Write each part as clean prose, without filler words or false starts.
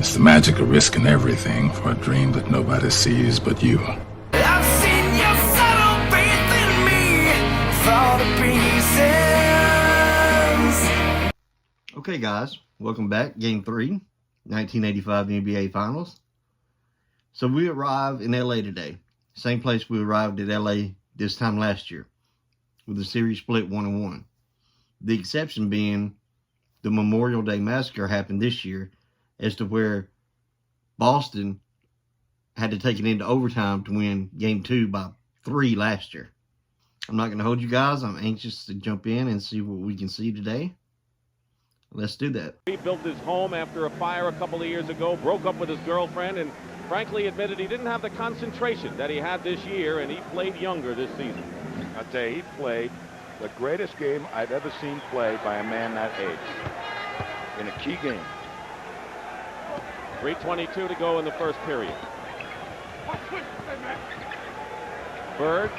It's the magic of risking everything for a dream that nobody sees but you. I've seen your subtle faith in me fall to pieces. Okay, guys, welcome back. Game 3, 1985 NBA Finals. So we arrive in LA today. Same place we arrived at LA this time last year, with the series split 1-1. The exception being the Memorial Day Massacre happened this year, as to where Boston had to take it into overtime to win Game 2 by 3 last year. I'm not going to hold you guys. I'm anxious to jump in and see what we can see today. Let's do that. He built his home after a fire a couple of years ago, broke up with his girlfriend, and frankly admitted he didn't have the concentration that he had this year, and he played younger this season. I'll tell you, he played the greatest game I've ever seen played by a man that age in a key game. 3:22 to go in the first period. Bird,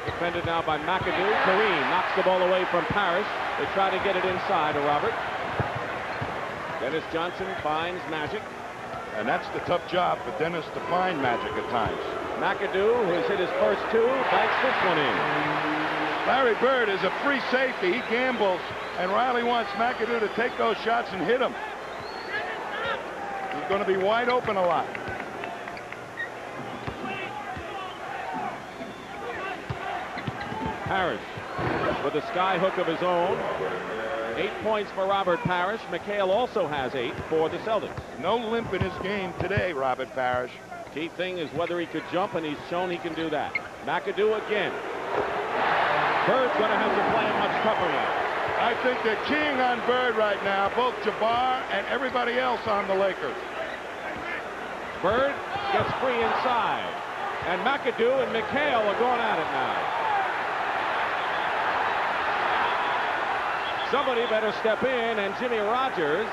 defended now by McAdoo. Kareem knocks the ball away from Parrish. They try to get it inside to Robert. Dennis Johnson finds Magic. And that's the tough job for Dennis to find Magic at times. McAdoo, who's hit his first two, banks this one in. Larry Bird is a free safety. He gambles, and Riley wants McAdoo to take those shots and hit them. He's going to be wide open a lot. Parrish with a sky hook of his own. 8 points for Robert Parrish. McHale also has 8 for the Celtics. No limp in his game today, Robert Parrish. Key thing is whether he could jump, and he's shown he can do that. McAdoo again. Bird's going to have to play him much tougher now. I think they're keying on Bird right now, both Jabbar and everybody else on the Lakers. Bird gets free inside, and McAdoo and McHale are going at it now. Somebody better step in, and Jimmy Rogers.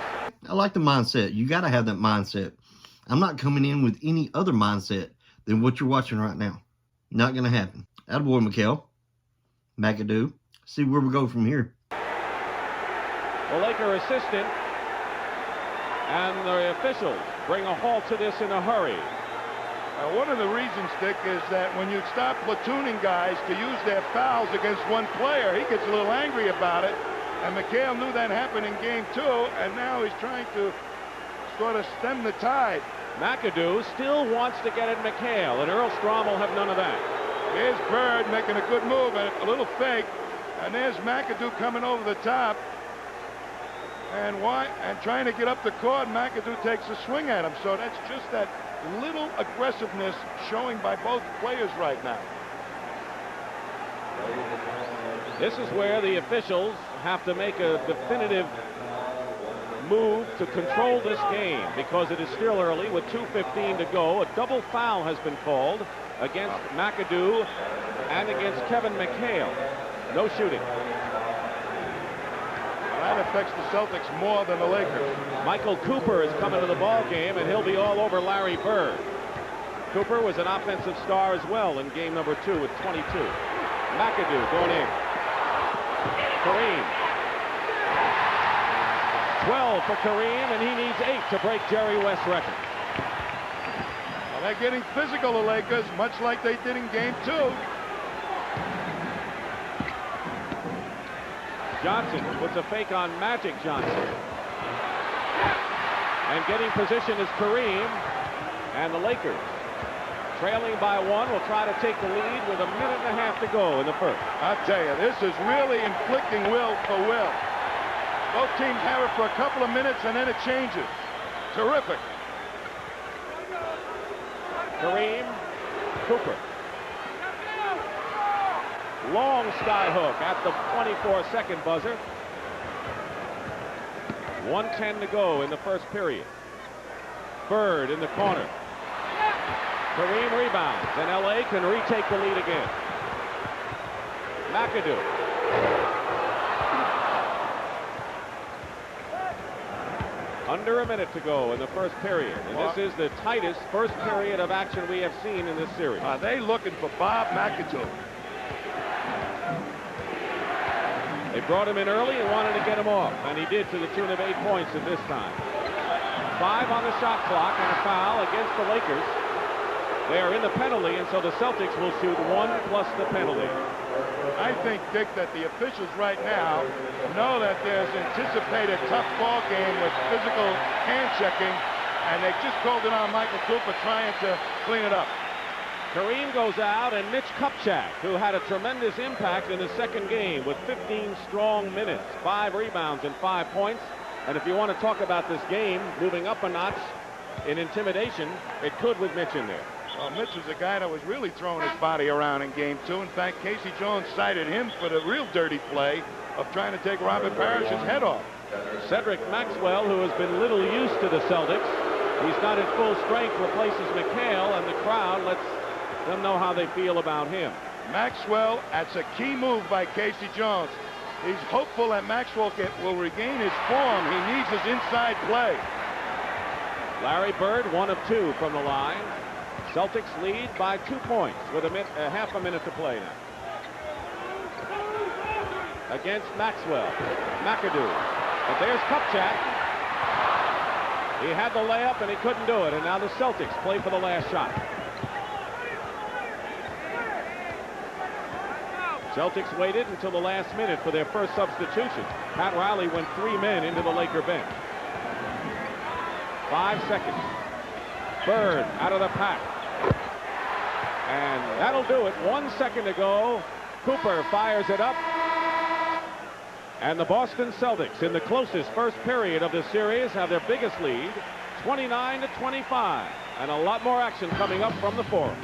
I like the mindset. You got to have that mindset. I'm not coming in with any other mindset than what you're watching right now. Not going to happen. Attaboy, McHale. McAdoo. See where we go from here. The Laker assistant and the officials bring a halt to this in a hurry. One of the reasons, Dick, is that when you stop platooning guys to use their fouls against one player, he gets a little angry about it. And McHale knew that happened in Game 2, and now he's trying to sort of stem the tide. McAdoo still wants to get at McHale, and Earl Strom will have none of that. Here's Bird making a good move, and a little fake. And there's McAdoo coming over the top. And trying to get up the court, McAdoo takes a swing at him. So that's just that little aggressiveness showing by both players right now. This is where the officials have to make a definitive move to control this game, because it is still early with 2:15 to go. A double foul has been called against McAdoo and against Kevin McHale. No shooting. That affects the Celtics more than the Lakers. Michael Cooper is coming to the ball game, and he'll be all over Larry Bird. Cooper was an offensive star as well in game number 2 with 22. McAdoo going in. Kareem. 12 for Kareem, and he needs 8 to break Jerry West's record. Well, they're getting physical, the Lakers, much like they did in Game 2. Johnson puts a fake on Magic Johnson. And getting position is Kareem, and the Lakers, trailing by 1, will try to take the lead with a minute and a half to go in the first. I tell you, this is really inflicting will for will. Both teams have it for a couple of minutes, and then it changes. Terrific. Kareem, Cooper. Long sky hook at the 24-second buzzer. 1:10 to go in the first period. Bird in the corner. Kareem rebounds, and LA can retake the lead again. McAdoo. Under a minute to go in the first period, and this is the tightest first period of action we have seen in this series. Are they looking for Bob McAdoo? They brought him in early and wanted to get him off, and he did, to the tune of 8 points at this time. 5 on the shot clock and a foul against the Lakers. They are in the penalty, and so the Celtics will shoot 1 plus the penalty. I think, Dick, that the officials right now know that there's anticipated tough ball game with physical hand checking, and they just called it on Michael Cooper trying to clean it up. Kareem goes out, and Mitch Kupchak, who had a tremendous impact in his second game with 15 strong minutes, 5 rebounds and 5 points. And if you want to talk about this game moving up a notch in intimidation, it could with Mitch in there. Well, Mitch was a guy that was really throwing his body around in game 2. In fact, Casey Jones cited him for the real dirty play of trying to take Robert Parrish's head off. Cedric Maxwell, who has been little used to the Celtics, he's not at full strength, replaces McHale, and the crowd lets them know how they feel about him. Maxwell, that's a key move by Casey Jones. He's hopeful that Maxwell will regain his form. He needs his inside play. Larry Bird, 1 of 2 from the line. Celtics lead by 2 points with half a minute to play now. Against Maxwell. McAdoo. But there's Kupchak. He had the layup and he couldn't do it. And now the Celtics play for the last shot. Celtics waited until the last minute for their first substitution. Pat Riley went 3 men into the Laker bench. 5 seconds. Bird out of the pack. And that'll do it. 1 second to go. Cooper fires it up. And the Boston Celtics, in the closest first period of this series, have their biggest lead, 29-25. And a lot more action coming up from the Forum.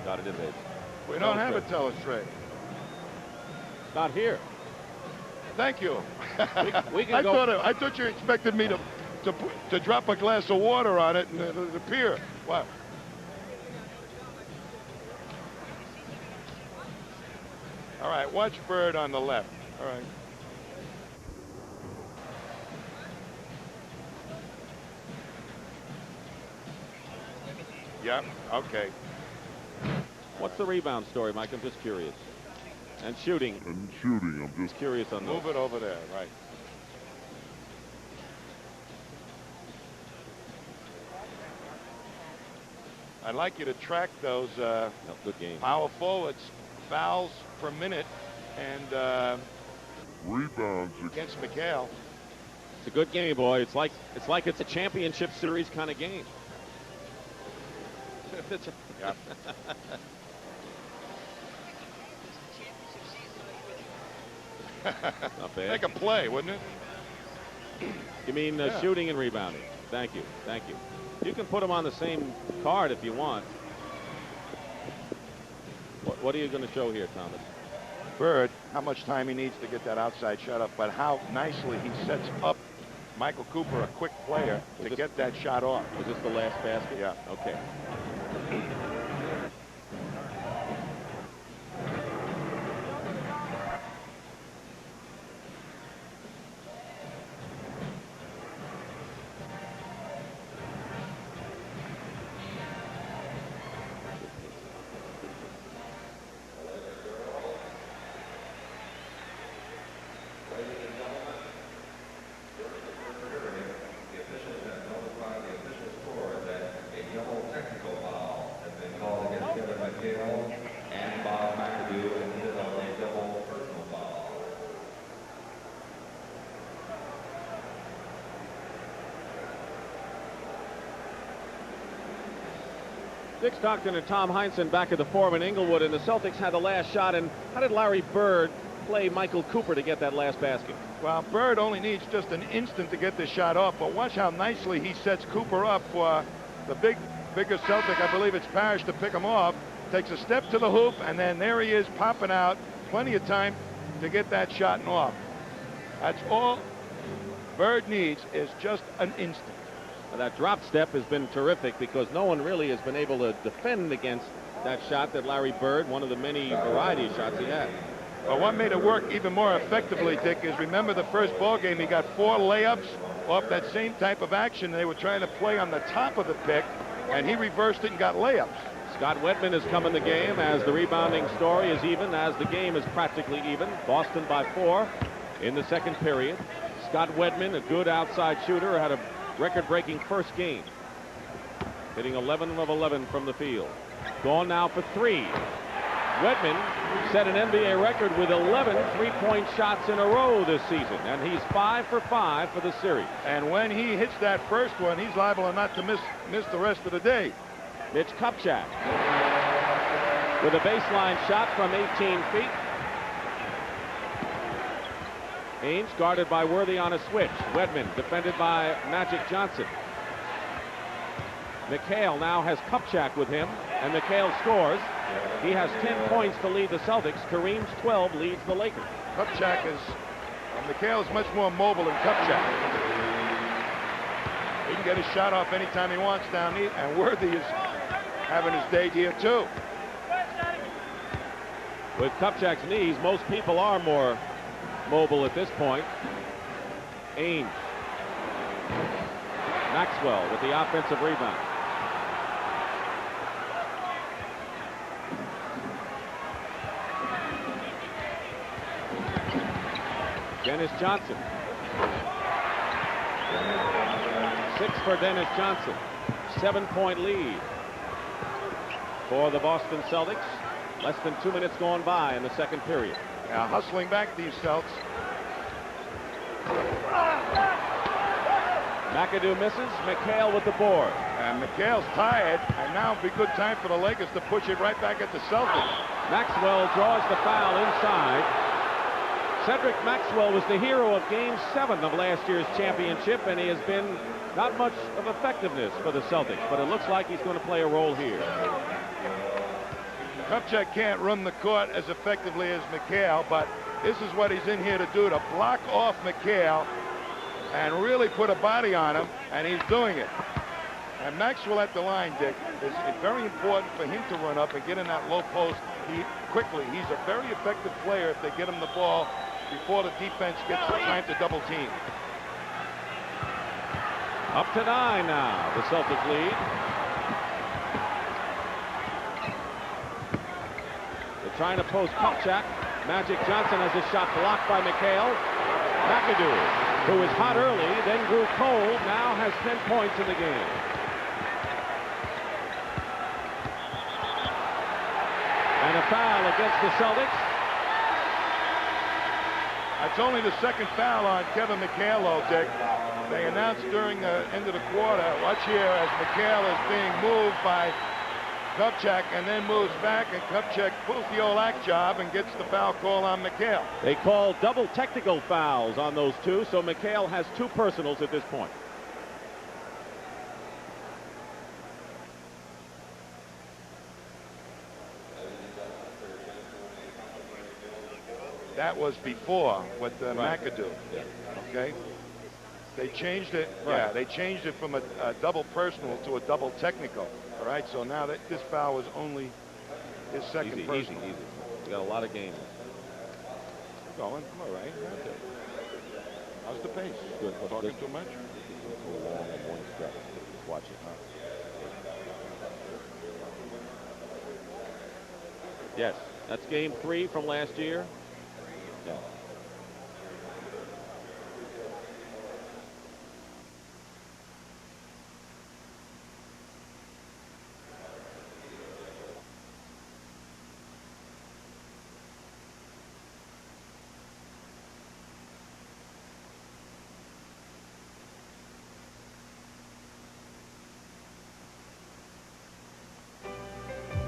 Got it in there. We don't have a telestrate. Not here. Thank you. We can go. I thought you expected me to drop a glass of water on it and it'd appear. Wow. All right, watch Bird on the left. All right. Yeah, okay. What's the rebound story, Mike? I'm just curious. And shooting. I'm just Curious on those. Move it over there, right. I'd like you to track those Good game. power forwards, fouls per minute, and rebounds. against McHale. It's a good game, boy. It's like it's a championship series kind of game. Yeah. Not bad. Make a play, wouldn't it? You mean Yeah. shooting and rebounding? Thank you. Thank you. You can put them on the same card if you want. What are you going to show here, Thomas? Bird, how much time he needs to get that outside shot up, but how nicely he sets up Michael Cooper, a quick player, to get that shot off. Was this the last basket? Yeah. Okay. Dick Stockton and Tom Heinsohn back at the Forum in Inglewood, and the Celtics had the last shot. And how did Larry Bird play Michael Cooper to get that last basket? Well, Bird only needs just an instant to get the shot off, but watch how nicely he sets Cooper up for the bigger Celtic. I believe it's Parrish to pick him off. Takes a step to the hoop, and then there he is popping out. Plenty of time to get that shot off. That's all Bird needs, is just an instant. Well, that drop step has been terrific because no one really has been able to defend against that shot that Larry Bird, one of the many variety of shots he had. Well, what made it work even more effectively, Dick, is remember the first ball game, he got 4 layups off that same type of action. They were trying to play on the top of the pick, and he reversed it and got layups. Scott Wedman has come in the game as the rebounding story is even, as the game is practically even. Boston by 4 in the second period. Scott Wedman, a good outside shooter, had a record-breaking first game, hitting 11 of 11 from the field. Gone now for 3. Wedman set an NBA record with 11 three-point shots in a row this season, and he's 5 for 5 for the series. And when he hits that first one, he's liable not to miss the rest of the day. Mitch Kupchak with a baseline shot from 18 feet. Ainge guarded by Worthy on a switch. Wedman defended by Magic Johnson. McHale now has Kupchak with him, and McHale scores. He has 10 points to lead the Celtics. Kareem's 12 leads the Lakers. Kupchak is, McHale is much more mobile than Kupchak. He can get his shot off anytime he wants down here, and Worthy is having his day here too. With Kupchak's knees, most people are more mobile at this point. Ainge. Maxwell with the offensive rebound. Dennis Johnson. 6 for Dennis Johnson. 7-point lead for the Boston Celtics. Less than 2 minutes gone by in the second period. Now hustling back these Celts. McAdoo misses. McHale with the board. And McHale's tired, and now it'd be a good time for the Lakers to push it right back at the Celtics. Maxwell draws the foul inside. Cedric Maxwell was the hero of Game 7 of last year's championship, and he has been not much of effectiveness for the Celtics, but it looks like he's going to play a role here. Kupchak can't run the court as effectively as McHale, but this is what he's in here to do, to block off McHale and really put a body on him, and he's doing it. And Maxwell at the line, Dick, is very important for him to run up and get in that low post quickly. He's a very effective player if they get him the ball before the defense gets time to double team. Up to 9 now, the Celtics lead. They're trying to post Kupchak. Magic Johnson has his shot blocked by McHale. McAdoo, who was hot early, then grew cold, now has 10 points in the game. And a foul against the Celtics. It's only the second foul on Kevin McHale, though, Dick. They announced during the end of the quarter, watch here as McHale is being moved by Kupchak and then moves back, and Kupchak pulls the old act job and gets the foul call on McHale. They call double technical fouls on those two, so McHale has 2 personals at this point. That was before with Right. McAdoo. Okay, they changed it. Right. Yeah, they changed it from a double personal to a double technical. All right, so now that this foul is only his second Easy, personal. easy. We got a lot of games. Going, all right. How's the pace? Good. Talking too much? Go along in one stretch. Watch it, huh? Yes, that's Game 3 from last year. Yeah.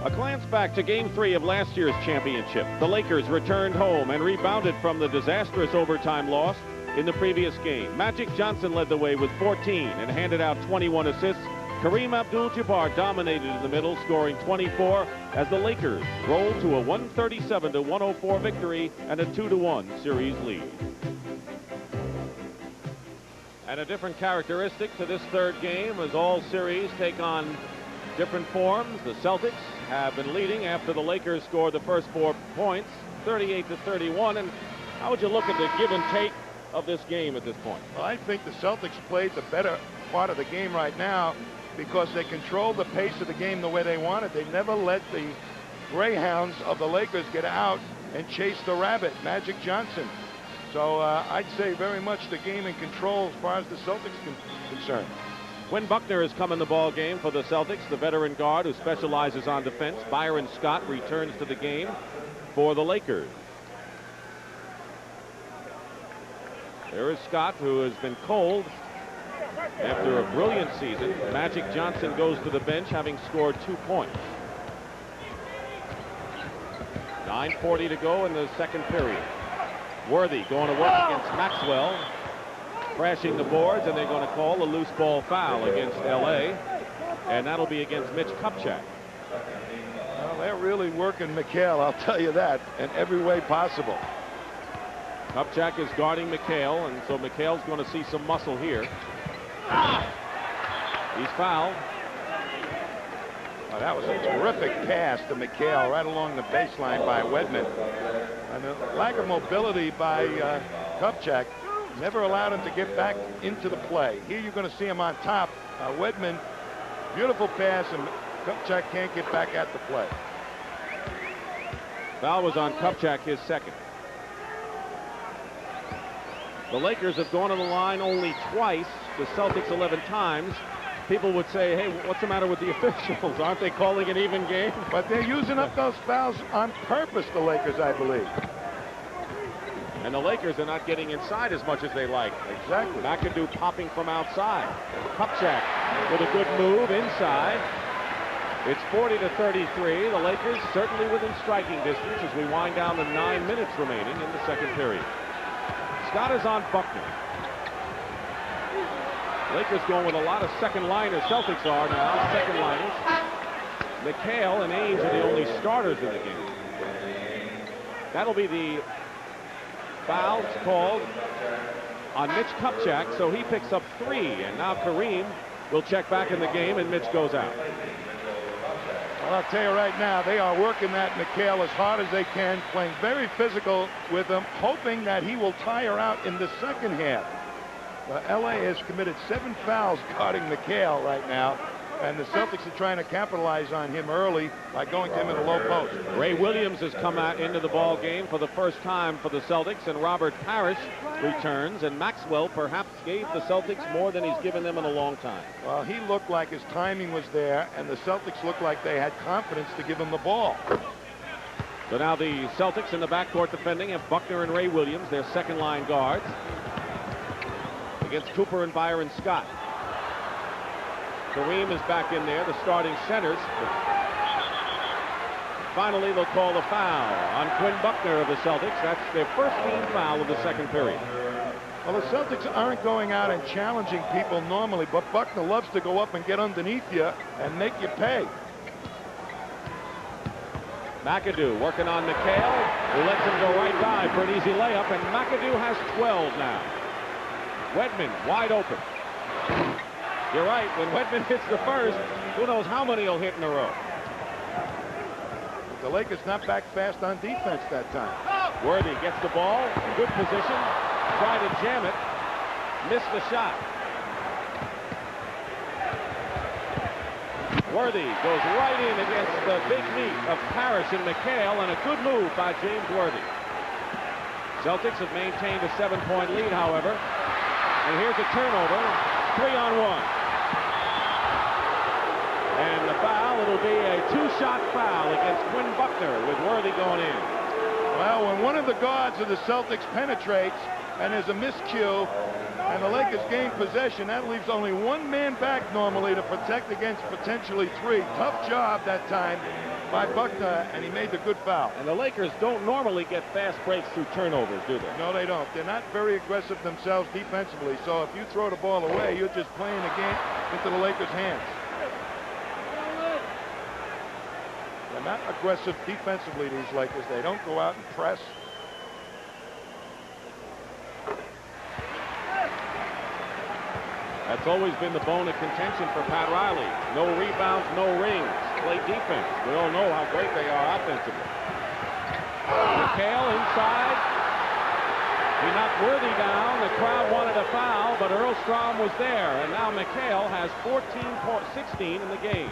A glance back to Game 3 of last year's championship. The Lakers returned home and rebounded from the disastrous overtime loss in the previous game. Magic Johnson led the way with 14 and handed out 21 assists. Kareem Abdul-Jabbar dominated in the middle, scoring 24 as the Lakers rolled to a 137-104 victory and a 2-1 series lead. And a different characteristic to this third game as all series take on different forms. The Celtics have been leading after the Lakers scored the first 4 points, 38-31. And how would you look at the give and take of this game at this point? Well, I think the Celtics played the better part of the game right now. because they control the pace of the game the way they want it. They never let the Greyhounds of the Lakers get out and chase the rabbit, Magic Johnson. So I'd say very much the game in control as far as the Celtics concerned. Quinn Buckner has come in the ball game for the Celtics, the veteran guard who specializes on defense. Byron Scott returns to the game for the Lakers. There is Scott, who has been cold after a brilliant season. Magic Johnson goes to the bench, having scored 2 points. 9:40 to go in the second period. Worthy going to work against Maxwell, crashing the boards, and they're going to call a loose ball foul against L.A., and that'll be against Mitch Kupchak. Well, they're really working McHale, I'll tell you that, in every way possible. Kupchak is guarding McHale, and so McHale's going to see some muscle here. He's fouled. Oh, that was a terrific pass to McHale right along the baseline by Wedman. And the lack of mobility by Kupchak never allowed him to get back into the play. Here you're going to see him on top. Wedman, beautiful pass, and Kupchak can't get back at the play. Foul was on Kupchak, his second. The Lakers have gone on the line only twice, the Celtics 11 times. People would say, hey, what's the matter with the officials? Aren't they calling an even game? But they're using up those fouls on purpose, the Lakers, I believe. And the Lakers are not getting inside as much as they like. Exactly. McAdoo popping from outside. Kupchak with a good move inside. It's 40-33. The Lakers certainly within striking distance as we wind down to 9 minutes remaining in the second period. Scott is on Buckner. Lakers going with a lot of second liners. Celtics are now second liners. McHale and Ainge are the only starters in the game. That'll be the foul called on Mitch Kupchak, so he picks up 3, and now Kareem will check back in the game, and Mitch goes out. Well, I'll tell you right now, they are working that McHale as hard as they can, playing very physical with him, hoping that he will tire out in the second half. LA has committed 7 fouls guarding McHale right now, and the Celtics are trying to capitalize on him early by going to him in a low post. Ray Williams has come out into the ball game for the first time for the Celtics, and Robert Parrish returns, and Maxwell perhaps gave the Celtics more than he's given them in a long time. Well, he looked like his timing was there, and the Celtics looked like they had confidence to give him the ball. So now the Celtics in the backcourt defending have Buckner and Ray Williams, their second line guards, against Cooper and Byron Scott. Kareem is back in there, the starting centers. Finally, they'll call the foul on Quinn Buckner of the Celtics. That's their first team foul of the second period. Well, the Celtics aren't going out and challenging people normally, but Buckner loves to go up and get underneath you and make you pay. McAdoo working on McHale, who lets him go right by for an easy layup, and McAdoo has 12 now. Wedman wide open. You're right, when Wedman hits the first, who knows how many he'll hit in a row. The Lakers not back fast on defense that time. Worthy gets the ball, good position, try to jam it, missed the shot. Worthy goes right in against the big meat of Parrish and McHale, and a good move by James Worthy. Celtics have maintained a 7-point lead, however, and here's a turnover, 3-on-1. And the foul, it'll be a 2-shot foul against Quinn Buckner with Worthy going in. Well, when one of the guards of the Celtics penetrates and there's a miscue and the Lakers gain possession, that leaves only one man back normally to protect against potentially 3. Tough job that time by Buckner, and he made the good foul. And the Lakers don't normally get fast breaks through turnovers, do they? No, they don't. They're not very aggressive themselves defensively, so if you throw the ball away, you're just playing the game into the Lakers' hands. They're not aggressive defensively, these Lakers. They don't go out and press. That's always been the bone of contention for Pat Riley. No rebounds, no rings. Play defense. We all know how great they are offensively. McHale inside. He knocked Worthy down. The crowd wanted a foul, but Earl Strom was there. And now McHale has 16 in the game.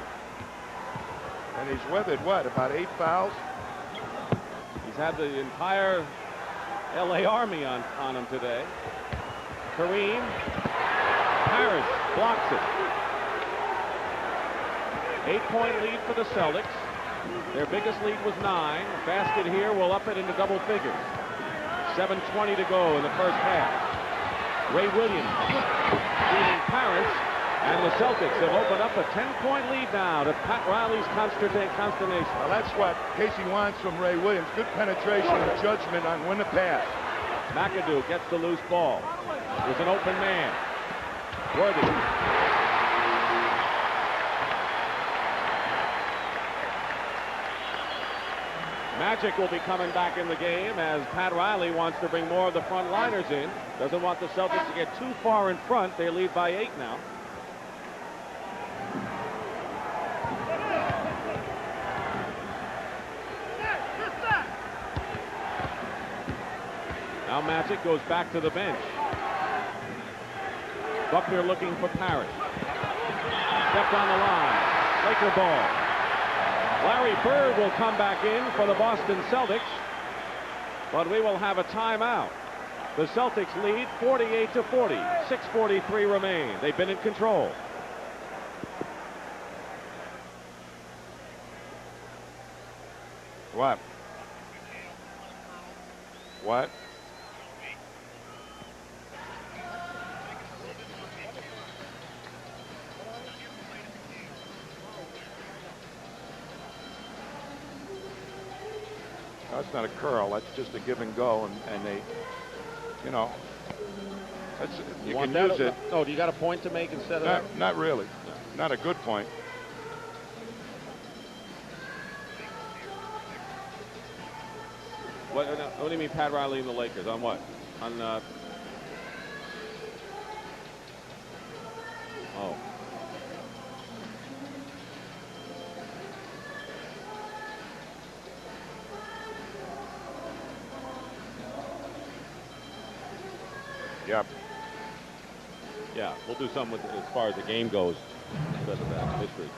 And he's weathered, what, about 8 fouls? He's had the entire L.A. Army on him today. Kareem. Parrish blocks it. 8-point lead for the Celtics. Their biggest lead was 9. A basket here will up it into double figures. 7:20 to go in the first half. Ray Williams leading Parrish, and the Celtics have opened up a 10-point lead now to Pat Riley's consternation. Well, that's what Casey wants from Ray Williams. Good penetration and judgment on when to pass. McAdoo gets the loose ball. There's an open man. Worthy. Magic will be coming back in the game as Pat Riley wants to bring more of the front liners in. Doesn't want the Celtics to get too far in front. They lead by 8 now. Now Magic goes back to the bench. Buckner looking for Parrish. Stepped on the line. Laker ball. Larry Bird will come back in for the Boston Celtics, but we will have a timeout. The Celtics lead 48-40. 6:43 remain. They've been in control. What? What? That's not a curl. That's just a give and go, and they, you know, that's, you can use it. Oh, do you got a point to make instead of that? Not really. Not a good point. What do you mean, Pat Riley and the Lakers? On what? On oh. Yep. Yeah, we'll do something with as far as the game goes instead of that history.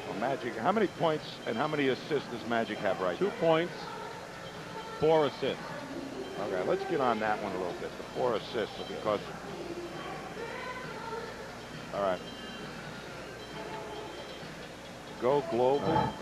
Well, Magic, how many points and how many assists does Magic have right 2 points, 4 assists. Okay, let's get on that one a little bit. The 4 assists, because. All right. Go global.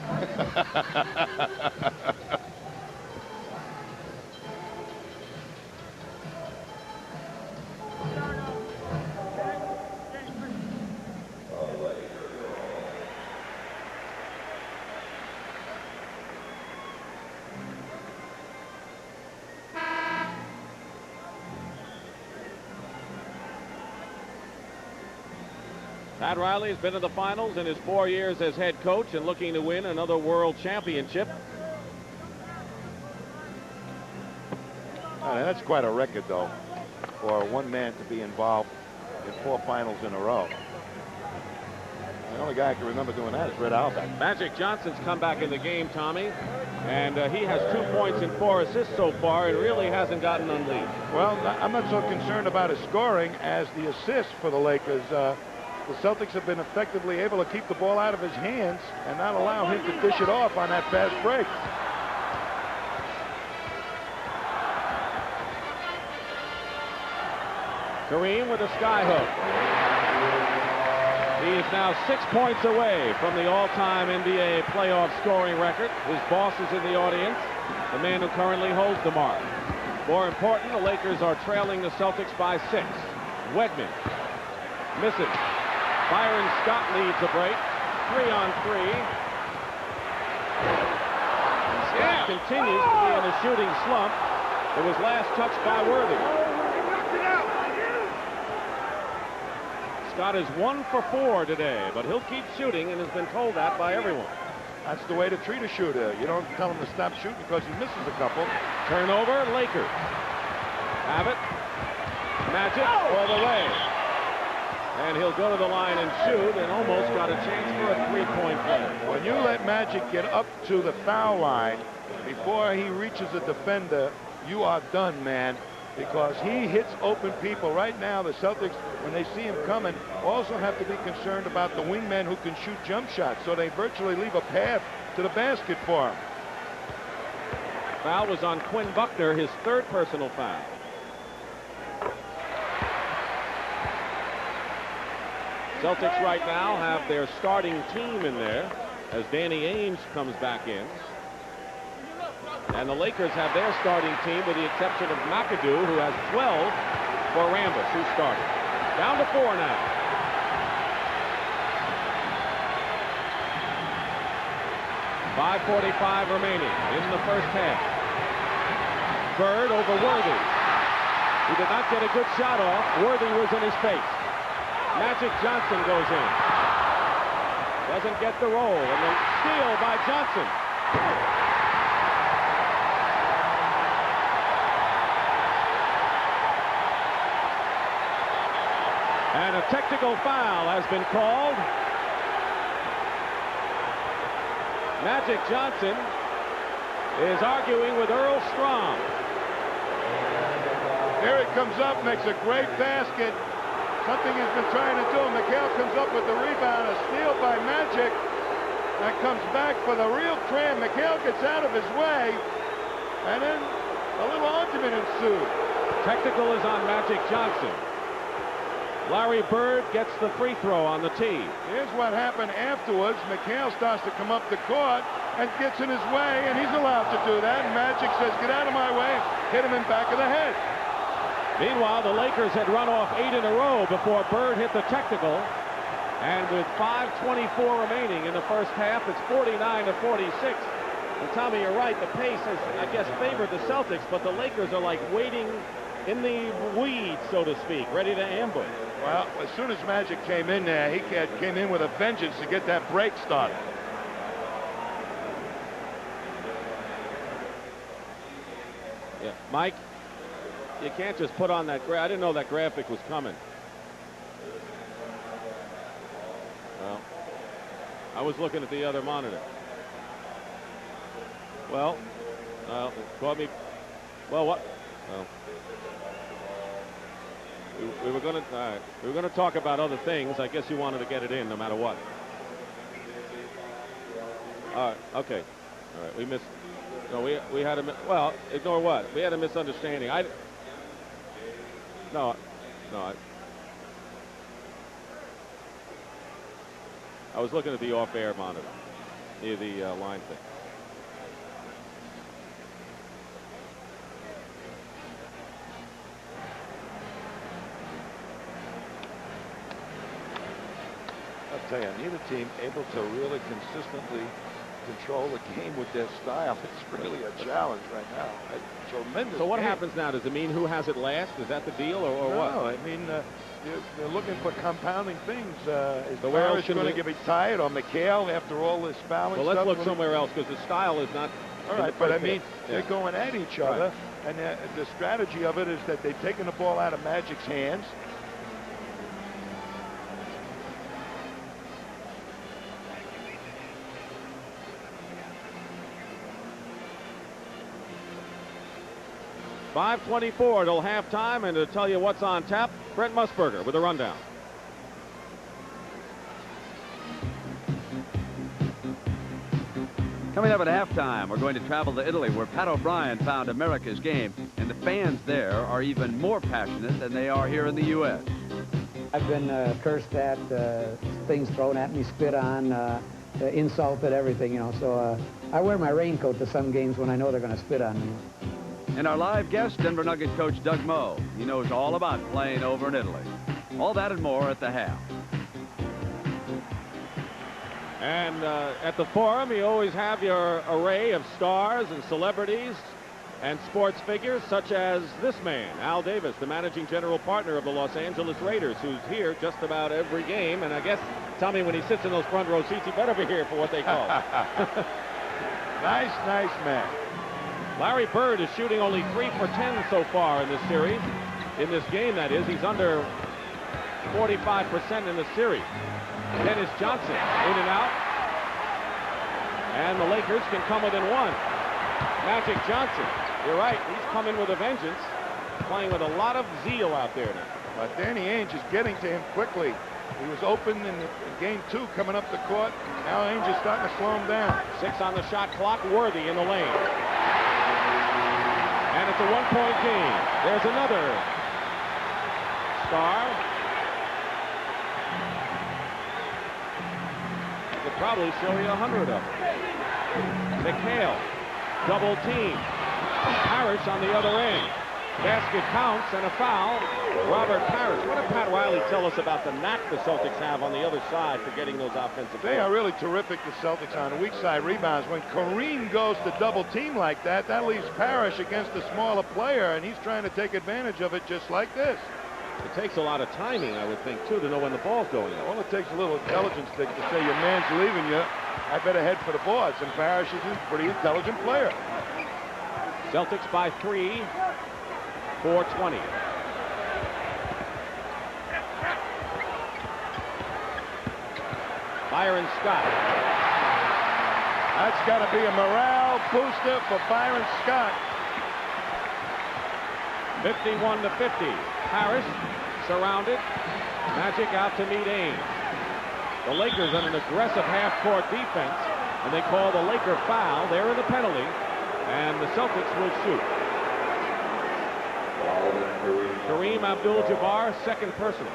Pat Riley has been to the finals in his 4 years as head coach and looking to win another world championship. That's quite a record, though, for one man to be involved in 4 finals in a row. The only guy I can remember doing that is Red Auerbach. Magic Johnson's come back in the game, Tommy, and he has 2 points and 4 assists so far and really hasn't gotten unleashed. Well, I'm not so concerned about his scoring as the assists for the Lakers. The Celtics have been effectively able to keep the ball out of his hands and not allow him to dish it off on that fast break. Kareem with a skyhook. He is now 6 points away from the all-time NBA playoff scoring record. His boss is in the audience, the man who currently holds the mark. More important, the Lakers are trailing the Celtics by 6. Wedman misses. Byron Scott leads the break. 3-on-3. Scott continues to be in a shooting slump. It was last touched by Worthy. Scott is 1 for 4 today, but he'll keep shooting and has been told that by everyone. That's the way to treat a shooter. You don't tell him to stop shooting because he misses a couple. Turnover, Lakers. Have it. Magic all the way. And he'll go to the line and shoot, and almost got a chance for a three-point play. When you let Magic get up to the foul line before he reaches the defender, you are done, man, because he hits open people. Right now, the Celtics, when they see him coming, also have to be concerned about the wingmen who can shoot jump shots, so they virtually leave a path to the basket for him. Foul was on Quinn Buckner, his third personal foul. Celtics right now have their starting team in there as Danny Ainge comes back in. And the Lakers have their starting team with the exception of McAdoo, who has 12 for Rambis, who started. Down to 4 now. .545 remaining in the first half. Bird over Worthy. He did not get a good shot off. Worthy was in his face. Magic Johnson goes in. Doesn't get the roll, and the steal by Johnson. And a technical foul has been called. Magic Johnson is arguing with Earl Strom. Here it comes up, makes a great basket. Something he's been trying to do. McHale comes up with the rebound, a steal by Magic. That comes back for the real cram. McHale gets out of his way, and then a little argument ensued. Technical is on Magic Johnson. Larry Bird gets the free throw on the tee. Here's what happened afterwards. McHale starts to come up the court and gets in his way, and he's allowed to do that. And Magic says, get out of my way, hit him in back of the head. Meanwhile, the Lakers had run off 8 in a row before Bird hit the technical. And with 5:24 remaining in the first half, it's 49-46. And Tommy, you're right, the pace has, I guess, favored the Celtics, but the Lakers are like waiting in the weeds, so to speak, ready to ambush. Well, as soon as Magic came in there, he came in with a vengeance to get that break started. Yeah, Mike, you can't just put on that graphic. I didn't know that graphic was coming. Well, I was looking at the other monitor. Well, caught me. Well, what? Well, we were going to. We were going to talk about other things. I guess you wanted to get it in, no matter what. All right. Okay. All right. We missed. No, we had a. Well, ignore what? We had a misunderstanding. No. I was looking at the off-air monitor near the line thing. I'll tell you, neither team able to really consistently control the game with their style. It's really a challenge right now. A tremendous. So what game. happens now? Does it mean who has it last? Is that the deal, or No, what? I mean, they're looking for compounding things. Is So where else Parrish can going we- to get retired, or McHale after all this fouling Well, let's stuff? look somewhere else because the style is not. All in the right, but I first mean, half. they're Yeah. going at each other, and the strategy of it is that they've taken the ball out of Magic's hands. .524 till halftime, and to tell you what's on tap, Brent Musburger with a rundown. Coming up at halftime, we're going to travel to Italy, where Pat O'Brien found America's game, and the fans there are even more passionate than they are here in the U.S. I've been cursed at, things thrown at me, spit on, insulted, everything, you know. So I wear my raincoat to some games when I know they're going to spit on me. And our live guest, Denver Nuggets coach Doug Moe. He knows all about playing over in Italy. All that and more at the half. And at the Forum, you always have your array of stars and celebrities and sports figures, such as this man, Al Davis, the managing general partner of the Los Angeles Raiders, who's here just about every game. And I guess, Tommy, when he sits in those front row seats, he better be here for what they call. Nice man. Larry Bird is shooting only 3 for 10 so far in this series. In this game, that is. He's under 45% in the series. Dennis Johnson in and out. And the Lakers can come within one. Magic Johnson, you're right, he's coming with a vengeance. Playing with a lot of zeal out there now. But Danny Ainge is getting to him quickly. He was open in game 2 coming up the court. Now Ainge is starting to slow him down. 6 on the shot clock, Worthy in the lane. And it's a one-point game. There's another star. I could probably show you 100 of them. McHale, double team. Parrish on the other end. Basket counts and a foul. Robert Parrish. What did Pat Riley tell us about the knack the Celtics have on the other side for getting those offensive They are really terrific, the Celtics, on weak side rebounds. When Kareem goes to double team like that, that leaves Parrish against a smaller player, and he's trying to take advantage of it just like this. It takes a lot of timing, I would think, too, to know when the ball's going up. Well, it takes a little intelligence to say your man's leaving you. I better head for the boards, and Parrish is a pretty intelligent player. Celtics by 3. 4:20. Byron Scott. That's got to be a morale booster for Byron Scott. 51-50. Harris surrounded. Magic out to meet Ainge. The Lakers on an aggressive half-court defense, and they call the Laker foul. They're in the penalty, and the Celtics will shoot. Kareem Abdul-Jabbar, second personal.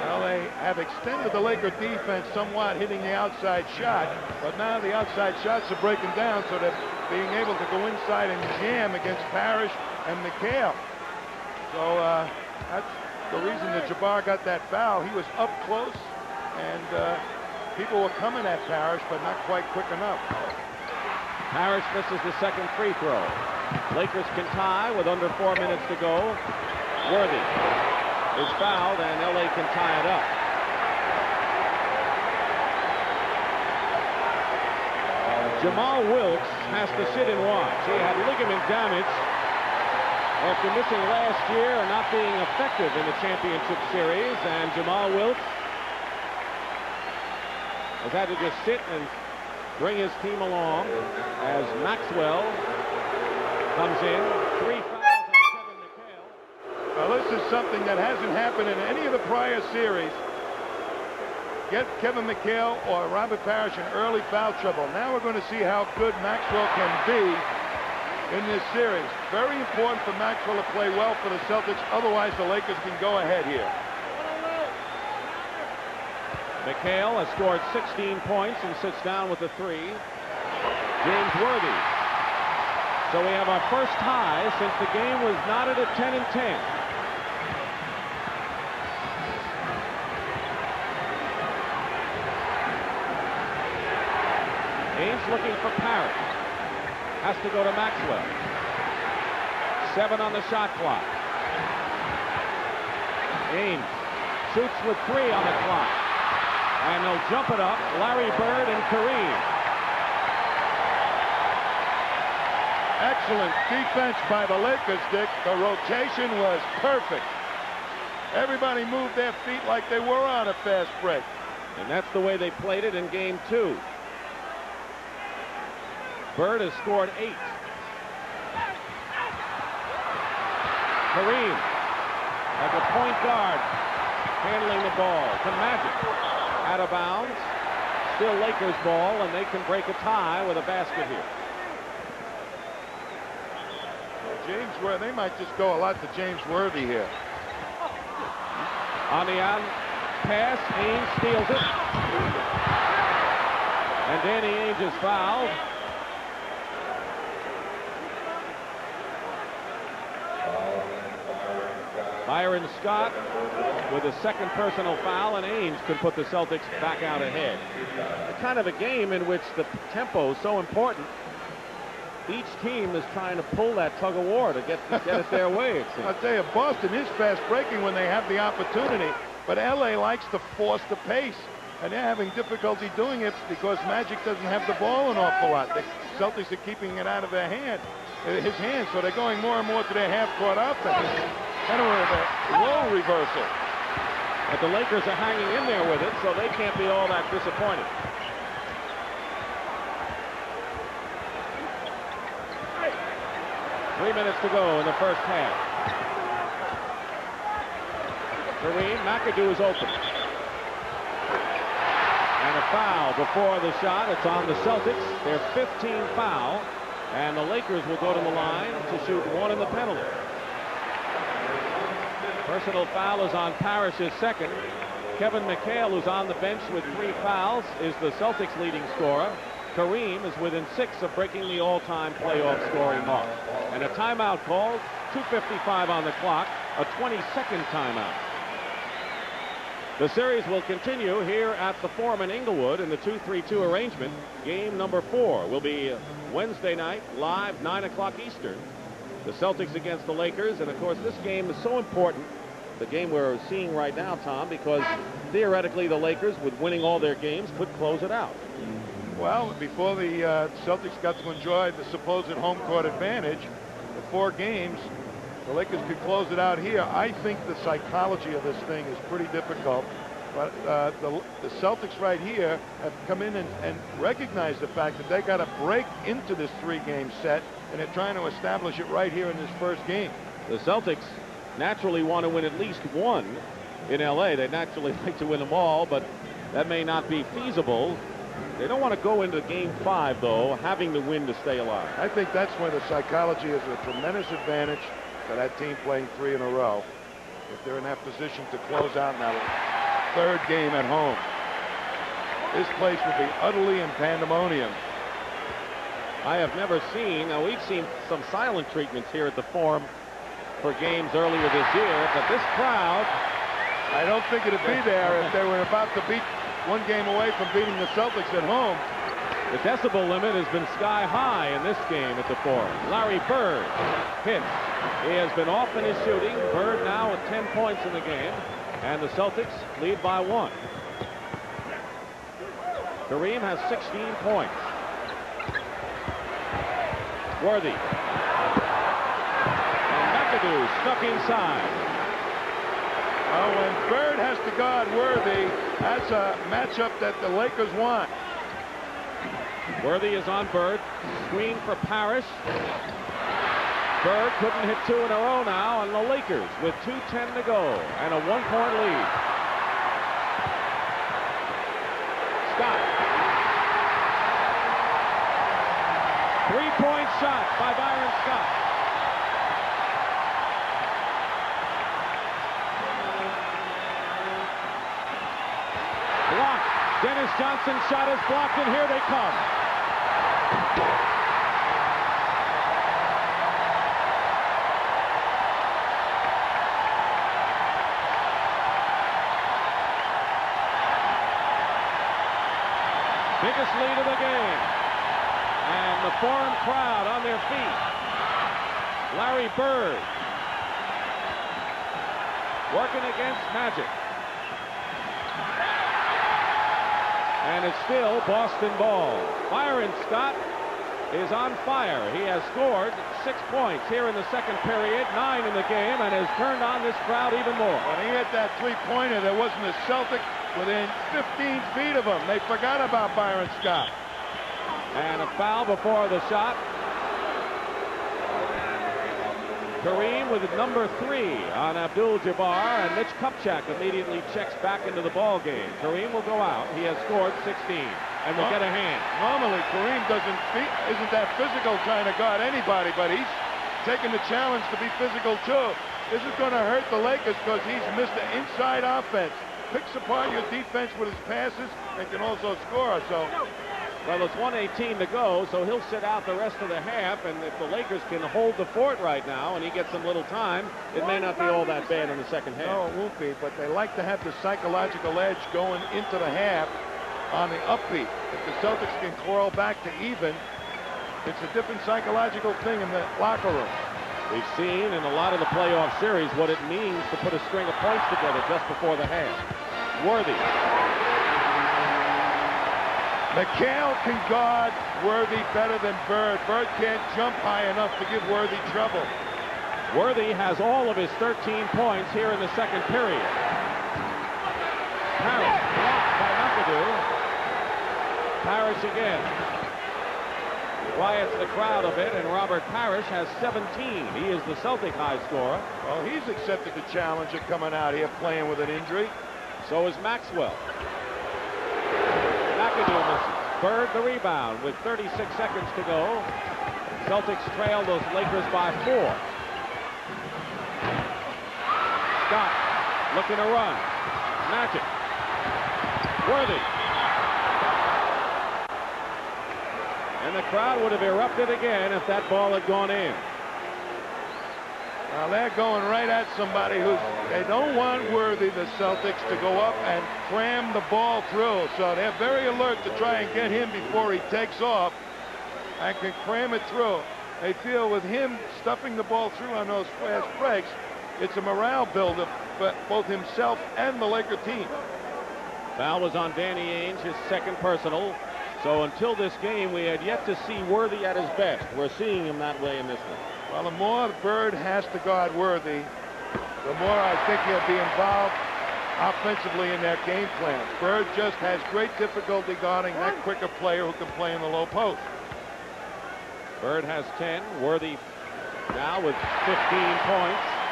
Well, they have extended the Laker defense somewhat, hitting the outside shot, but now the outside shots are breaking down, so they're being able to go inside and jam against Parrish and McHale. So that's the reason that Jabbar got that foul. He was up close, and people were coming at Parrish, but not quite quick enough. Parrish misses the second free throw. Lakers can tie with under 4 minutes to go. Worthy is fouled, and LA can tie it up. Jamal Wilkes has to sit and watch. He had ligament damage after missing last year and not being effective in the championship series, and Jamal Wilkes has had to just sit and bring his team along as Maxwell comes in. 3 fouls on Kevin McHale. Well, this is something that hasn't happened in any of the prior series. Get Kevin McHale or Robert Parrish in early foul trouble. Now we're going to see how good Maxwell can be in this series. Very important for Maxwell to play well for the Celtics. Otherwise, the Lakers can go ahead here. McHale has scored 16 points and sits down with a 3. James Worthy. So we have our first tie since the game was knotted at 10-10. Ainge looking for Parrish. Has to go to Maxwell. 7 on the shot clock. Ainge shoots with 3 on the clock. And they'll jump it up. Larry Bird and Kareem. Excellent defense by the Lakers, Dick. The rotation was perfect. Everybody moved their feet like they were on a fast break. And that's the way they played it in game 2. Bird has scored 8. Kareem, like a point guard, handling the ball to Magic. Out of bounds. Still Lakers ball, and they can break a tie with a basket here. James Worthy, they might just go a lot to James Worthy here. On the out pass, Ainge steals it. And Danny Ainge is fouled. Byron Scott with a second personal foul, and Ainge could put the Celtics back out ahead. It's kind of a game in which the tempo is so important. Each team is trying to pull that tug of war to get it their way, it seems. I'll tell you, Boston is fast breaking when they have the opportunity, but LA likes to force the pace, and they're having difficulty doing it because Magic doesn't have the ball an awful lot. The Celtics are keeping it out of his hands, so they're going more and more to their half-court offense. Kind of a low reversal. But the Lakers are hanging in there with it, so they can't be all that disappointed. Three minutes to go in the first half. Kareem McAdoo is open. And a foul before the shot. It's on the Celtics. Their 15th foul. And the Lakers will go to the line to shoot one in the penalty. Personal foul is on Parrish's second. Kevin McHale, who's on the bench with 3 fouls, is the Celtics' leading scorer. Kareem is within 6 of breaking the all-time playoff scoring mark. And a timeout called, 2:55 on the clock, a 22nd timeout. The series will continue here at the Forum in Inglewood in the 2-3-2 arrangement. Game number 4 will be Wednesday night, live, 9 o'clock Eastern. The Celtics against the Lakers, and of course this game is so important, the game we're seeing right now, Tom, because theoretically the Lakers, with winning all their games, could close it out. Well, before the Celtics got to enjoy the supposed home court advantage, the 4 games, the Lakers could close it out here. I think the psychology of this thing is pretty difficult, but the Celtics right here have come in and recognized the fact that they got to break into this 3-game set, and they're trying to establish it right here in this first game. The Celtics naturally want to win at least one in LA. They naturally like to win them all, but that may not be feasible. They don't want to go into game 5, though, having the win to stay alive. I think that's where the psychology is a tremendous advantage for that team playing 3 in a row. If they're in that position to close out now, 3rd game at home. This place would be utterly in pandemonium. I have never seen, now we've seen some silent treatments here at the Forum for games earlier this year, but this crowd, I don't think it'd be there if they were about to beat 1 game away from beating the Celtics at home. the decibel limit has been sky high in this game at the Forum. Larry Bird hits. He has been off in his shooting. Bird now with 10 points in the game, and the Celtics lead by 1. Kareem has 16 points. Worthy. And McAdoo stuck inside. Oh, when Bird has to guard Worthy, that's a matchup that the Lakers want. Worthy is on Bird. Screen for Parrish. Bird couldn't hit 2 in a row now, and the Lakers with 2:10 to go and a 1-point lead. Scott. 3-point shot by Byron Scott. Blocked. Dennis Johnson's shot is blocked, and here they come. Biggest lead of the game. And the Forum crowd on their feet. Larry Bird working against Magic. And it's still Boston ball. Byron Scott is on fire. He has scored 6 points here in the second period, 9 in the game, and has turned on this crowd even more. When he hit that 3-pointer, there wasn't a Celtic within 15 feet of him. They forgot about Byron Scott. And a foul before the shot. Kareem with number 3 on Abdul-Jabbar, and Mitch Kupchak immediately checks back into the ball game. Kareem will go out. He has scored 16 and will get a hand. Normally, Kareem isn't that physical trying to guard anybody, but he's taking the challenge to be physical too. This is going to hurt the Lakers because he's missed the inside offense. Picks apart your defense with his passes and can also score. So. Well, it's 1:18 to go, so he'll sit out the rest of the half, and if the Lakers can hold the fort right now and he gets some little time, it may not be all that bad in the second half. No, it won't be, but they like to have the psychological edge going into the half on the upbeat. If the Celtics can crawl back to even, it's a different psychological thing in the locker room. We've seen in a lot of the playoff series what it means to put a string of points together just before the half. Worthy. McHale can guard Worthy better than Bird. Bird can't jump high enough to give Worthy trouble. Worthy has all of his 13 points here in the second period. Parrish blocked by McAdoo. Parrish again. Quiets the crowd a bit, and Robert Parrish has 17. He is the Celtic high scorer. Well, he's accepted the challenge of coming out here playing with an injury. So is Maxwell. McAdoo misses. Bird the rebound with 36 seconds to go. Celtics trail those Lakers by 4. Scott looking to run. Magic. Worthy. And the crowd would have erupted again if that ball had gone in. Now they're going right at somebody they don't want Worthy, the Celtics, to go up and cram the ball through. So they're very alert to try and get him before he takes off and can cram it through. They feel with him stuffing the ball through on those fast breaks, it's a morale builder for both himself and the Laker team. Foul was on Danny Ainge, his second personal. So until this game, we had yet to see Worthy at his best. We're seeing him that way in this one. Well, the more Bird has to guard Worthy, the more I think he'll be involved offensively in their game plan. Bird just has great difficulty guarding that quicker player who can play in the low post. Bird has 10. Worthy now with 15 points.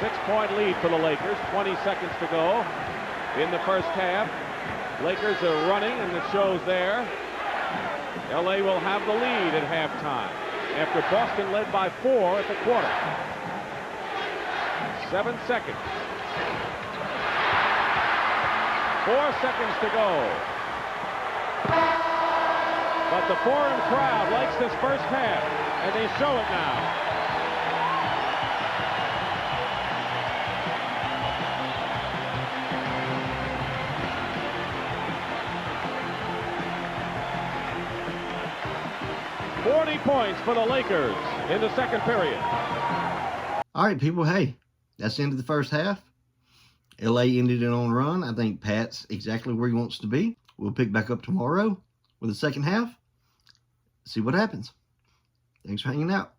6-point lead for the Lakers. 20 seconds to go in the first half. Lakers are running, and it shows there. LA will have the lead at halftime after Boston led by 4 at the quarter. 7 seconds. 4 seconds to go. But the foreign crowd likes this first half, and they show it now. Points for the Lakers in the second period. All right, people, hey, that's the end of the first half. LA ended it on a run. I think Pat's exactly where he wants to be. We'll pick back up tomorrow with the second half. See what happens. Thanks for hanging out.